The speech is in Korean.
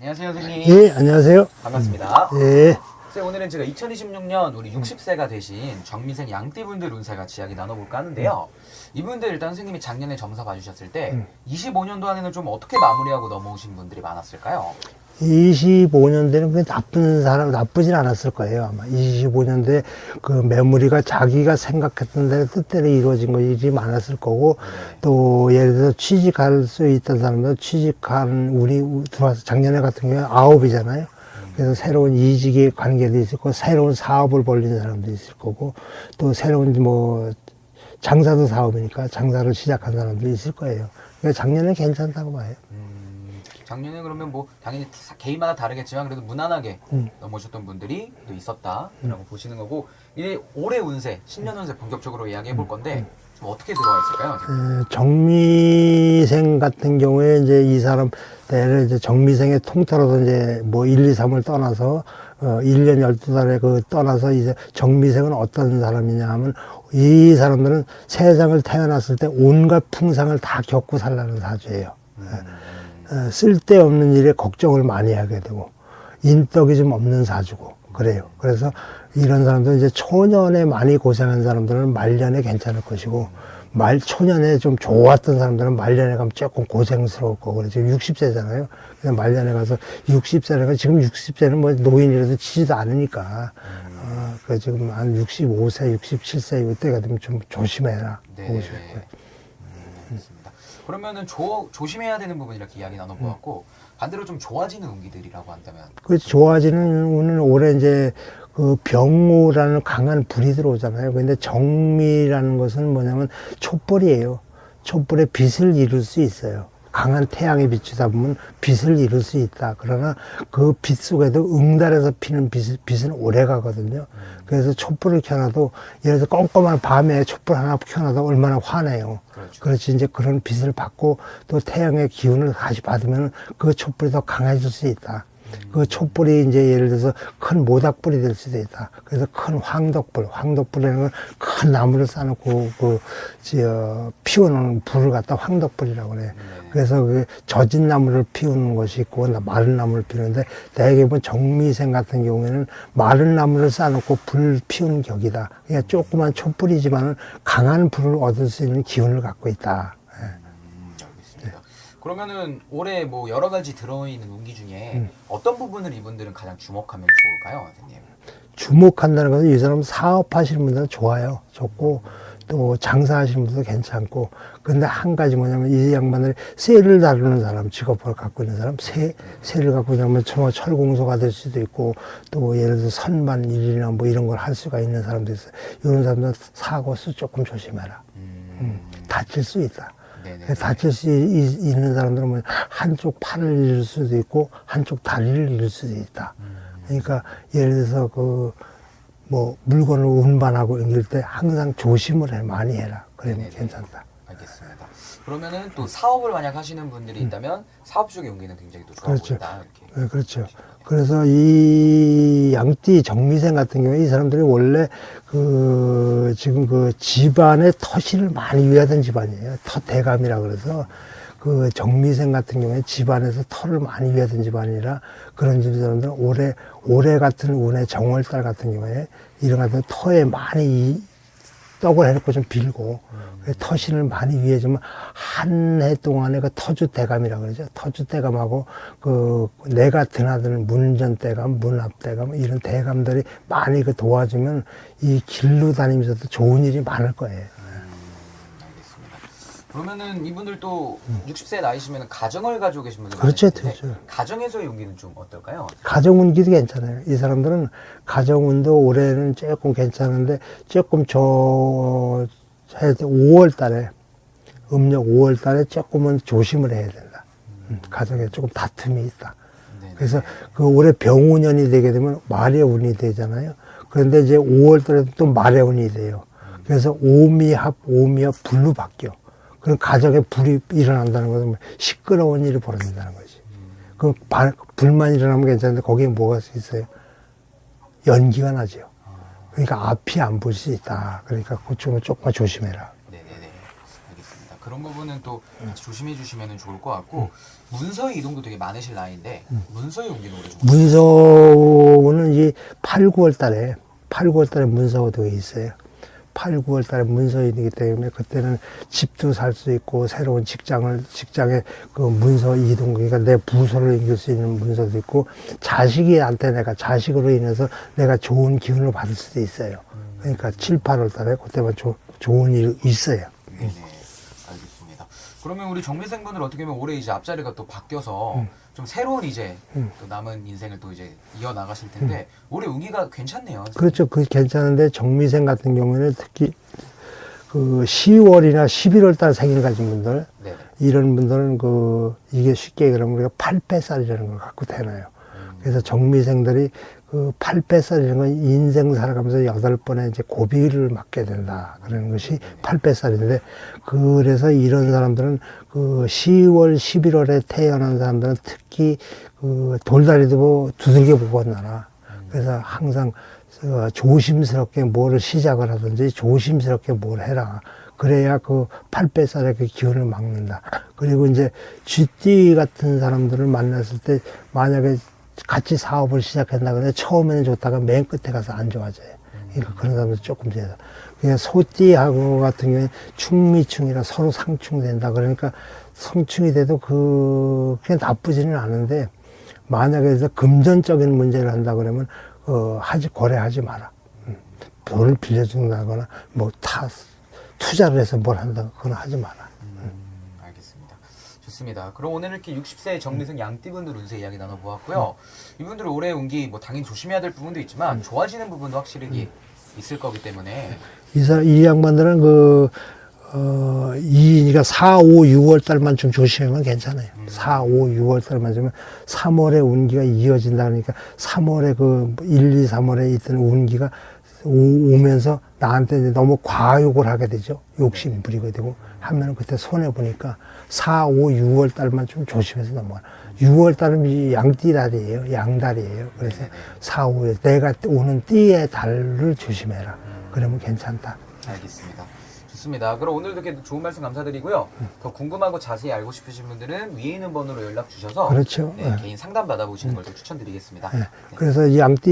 안녕하세요, 선생님. 예, 안녕하세요. 반갑습니다. 예, 선생님, 오늘은 제가 2026년 우리 60세가 되신 정미생 양띠분들 운세 같이 이야기 나눠볼까 하는데요. 이분들 일단 선생님이 작년에 점사 봐주셨을 때 25년도 안에는 좀 어떻게 마무리하고 넘어오신 분들이 많았을까요? 25년대는 그 나쁜 사람, 나쁘진 않았을 거예요. 아마 25년대 그 메모리가 자기가 생각했던 대로 뜻대로 이루어진 것이 많았을 거고, 또 예를 들어서 취직할 수 있던 사람들 취직한 운이 들어와서 작년에 같은 경우에 9이잖아요. 그래서 새로운 이직의 관계도 있을 거고, 새로운 사업을 벌리는 사람도 있을 거고, 또 새로운 뭐 장사도 사업이니까 장사를 시작한 사람도 있을 거예요. 그러니까 작년에 괜찮다고 봐요. 작년에 그러면 뭐 당연히 개인마다 다르겠지만 그래도 무난하게 넘어오셨던 분들이 또 있었다라고 보시는 거고, 이제 올해 운세, 신년 운세 본격적으로 이야기해 볼 건데 좀 어떻게 들어와 있을까요? 정미생 같은 경우에 이제 이 사람 대를 이제 정미생의 통틀어서 이제 뭐 1, 2, 3을 떠나서 1년 12달에 그 떠나서 이제 정미생은 어떤 사람이냐 하면, 이 사람들은 세상을 태어났을 때 온갖 풍상을 다 겪고 살라는 사주예요. 쓸데없는 일에 걱정을 많이 하게 되고 인덕이 좀 없는 사주고 그래요. 그래서 이런 사람들은 이제 초년에 많이 고생한 사람들은 말년에 괜찮을 것이고, 초년에 좀 좋았던 사람들은 말년에 가면 조금 고생스러울 거고, 그래서 지금 60세잖아요. 그냥 말년에 가서 60세라가 지금 60세는 뭐 노인이라도 치지도 않으니까, 그 지금 한 65세, 67세 이때가 되면 좀 조심해라. 보고 싶고요. 알겠습니다. 그러면은 조심해야 되는 부분 이렇게 이야기 나눠보았고, 반대로 좀 좋아지는 운기들이라고 한다면? 그 좋아지는 운은 올해 이제 그 병호라는 강한 불이 들어오잖아요. 근데 정미라는 것은 뭐냐면 촛불이에요. 촛불에 빛을 이룰 수 있어요. 강한 태양에 비추다 보면 빛을 이룰 수 있다. 그러나 그 빛 속에도 응달에서 피는 빛은 오래 가거든요. 그래서 촛불을 켜놔도, 예를 들어 껌껌한 밤에 촛불 하나 켜놔도 얼마나 환해요. 그렇죠. 그렇지, 이제 그런 빛을 받고 또 태양의 기운을 다시 받으면 그 촛불이 더 강해질 수 있다. 그 촛불이 이제 예를 들어서 큰 모닥불이 될 수도 있다. 그래서 큰 황덕불이라는 건 큰 나무를 쌓아놓고 피워놓은 불을 갖다 황덕불이라고 그래. 그래서 그 젖은 나무를 피우는 것이 있고 마른 나무를 피우는데, 대개 보면 정미생 같은 경우에는 마른 나무를 쌓아놓고 불 피우는 격이다. 그러니까 조그만 촛불이지만은 강한 불을 얻을 수 있는 기운을 갖고 있다. 알겠습니다. 그러면은 올해 뭐 여러 가지 들어있는 운기 중에 어떤 부분을 이분들은 가장 주목하면 좋을까요, 선생님? 주목한다는 것은 이 사람 사업하시는 분들은 좋아요. 좋고, 또 장사하시는 분들도 괜찮고. 근데 한 가지 뭐냐면, 이 양반들이 쇠를 다루는 사람, 직업을 갖고 있는 사람, 쇠를 갖고 있는 사람은 철공소가 될 수도 있고, 또 예를 들어서 선반 일이나 뭐 이런 걸 할 수가 있는 사람도 있어요. 이런 사람들은 사고 수 조금 조심해라. 다칠 수 있다. 다칠 수 있는 사람들은 뭐 한쪽 팔을 잃을 수도 있고 한쪽 다리를 잃을 수도 있다. 그러니까 예를 들어서 뭐 물건을 운반하고 옮길 때 항상 조심을 많이 해라. 그러면 괜찮다. 알겠습니다. 그러면은 또 사업을 만약 하시는 분들이 있다면 사업 쪽의 운기는 굉장히 또 좋아 그렇죠. 보인다. 이렇게. 네, 그렇죠. 그래서 이 양띠 정미생 같은 경우에 이 사람들이 원래 지금 그 집안의 터실을 많이 위하던 집안이에요. 터대감이라 그래서 그 정미생 같은 경우에 집안에서 터를 많이 위하던 집안이라, 그런 집 사람들은 올해 같은 운에 정월달 같은 경우에 이런 같은 터에 많이 떡을 해놓고 좀 빌고 터신을 많이 위해주면 한 해 동안에 그 터주대감이라고 그러죠. 터주대감하고 내가 드나드는 문전대감, 문합대감 이런 대감들이 많이 도와주면 이 길로 다니면서도 좋은 일이 많을 거예요. 알겠습니다. 그러면은 이분들도 60세 나이시면 가정을 가지고 계신 분들 그렇죠, 많으신데 그렇죠. 가정에서의 운기는 좀 어떨까요? 가정운기도 괜찮아요. 이 사람들은 가정운도 올해는 조금 괜찮은데, 조금 5월 달에, 음력 5월 달에 조금은 조심을 해야 된다. 가정에 조금 다툼이 있다. 그래서 올해 병우년이 되게 되면 말의 운이 되잖아요. 그런데 이제 5월 달에 또 말의 운이 돼요. 그래서 오미합 불로 바뀌어. 그럼 가정에 불이 일어난다는 것은 시끄러운 일이 벌어진다는 거지. 불만 일어나면 괜찮은데 거기에 뭐가 있어요? 연기가 나죠. 그러니까 앞이 안 볼 수 있다. 그러니까 그쪽은 조금만 조심해라. 네네네. 알겠습니다. 그런 부분은 또 조심해 주시면 좋을 것 같고 문서의 이동도 되게 많으실 나이인데 문서의 운기는 올해 좀 문서는 이 8, 9월 달에 문서가 되게 있어요. 8, 9월 달에 문서이기 때문에 그때는 집도 살 수 있고 새로운 직장에 그 문서 이동, 그러니까 내 부서를 옮길 수 있는 문서도 있고 자식이한테 내가 자식으로 인해서 내가 좋은 기운을 받을 수도 있어요. 그러니까 7, 8월 달에 그때만 좋은 일이 있어요. 네네, 알겠습니다. 그러면 우리 정미생분들 어떻게 보면 올해 이제 앞자리가 또 바뀌어서 좀 새로운 이제 또 남은 인생을 또 이제 이어 나가실 텐데 올해 운기가 괜찮네요. 그렇죠. 그 괜찮은데 정미생 같은 경우에는 특히 그 10월이나 11월 달 생일 가진 분들 네네. 이런 분들은 이게 쉽게 그러면 우리가 8패살이라는 걸 갖고 되나요. 그래서 정미생들이 그 8패살이라는 건 인생 살아가면서 8번의 이제 고비를 맞게 된다. 그런 것이 8패살인데, 그래서 이런 사람들은 그 10월, 11월에 태어난 사람들은 특히 그 돌다리도 두들겨 보고 왔나라. 그래서 항상 조심스럽게 뭐를 시작을 하든지 조심스럽게 뭘 해라. 그래야 그 8배살의 그 기운을 막는다. 그리고 이제 쥐띠 같은 사람들을 만났을 때 만약에 같이 사업을 시작한다 그래 처음에는 좋다가 맨 끝에 가서 안 좋아져요. 그러니까 그런 사람들 조금 돼서. 그냥 소띠하고 같은 경우에 충미충이라 서로 상충된다. 그러니까 성충이 돼도 그게 나쁘지는 않은데 만약에 그래서 금전적인 문제를 한다 그러면 거래하지 마라. 돈을 빌려준다거나 뭐 투자를 해서 뭘 한다 그건 하지 마라. 알겠습니다. 좋습니다. 그럼 오늘 이렇게 60세 정미생 양띠분들 운세 이야기 나눠보았고요. 이분들 올해 운기 뭐 당연히 조심해야 될 부분도 있지만 좋아지는 부분도 확실히 있을 거기 때문에 이 양반들은 그러니까 4, 5, 6월 달만 좀 조심하면 괜찮아요. 4, 5, 6월 달만 좀 3월에 운기가 이어진다 그러니까 3월에 그 1, 2, 3월에 있던 운기가 오면서 나한테 이제 너무 과욕을 하게 되죠. 욕심 부리게 되고 하면 그때 손해보니까 4, 5, 6월 달만 좀 조심해서 넘어가. 6월 달은 양띠달이에요. 양달이에요. 그래서 4, 5월 내가 오는 띠의 달을 조심해라. 그러면 괜찮다. 알겠습니다. 좋습니다. 그럼 오늘도 이렇게 좋은 말씀 감사드리고요. 더 궁금하고 자세히 알고 싶으신 분들은 위에 있는 번호로 연락 주셔서 그렇죠. 네, 개인 상담 받아보시는 걸 또 추천드리겠습니다. 그래서 이 양띠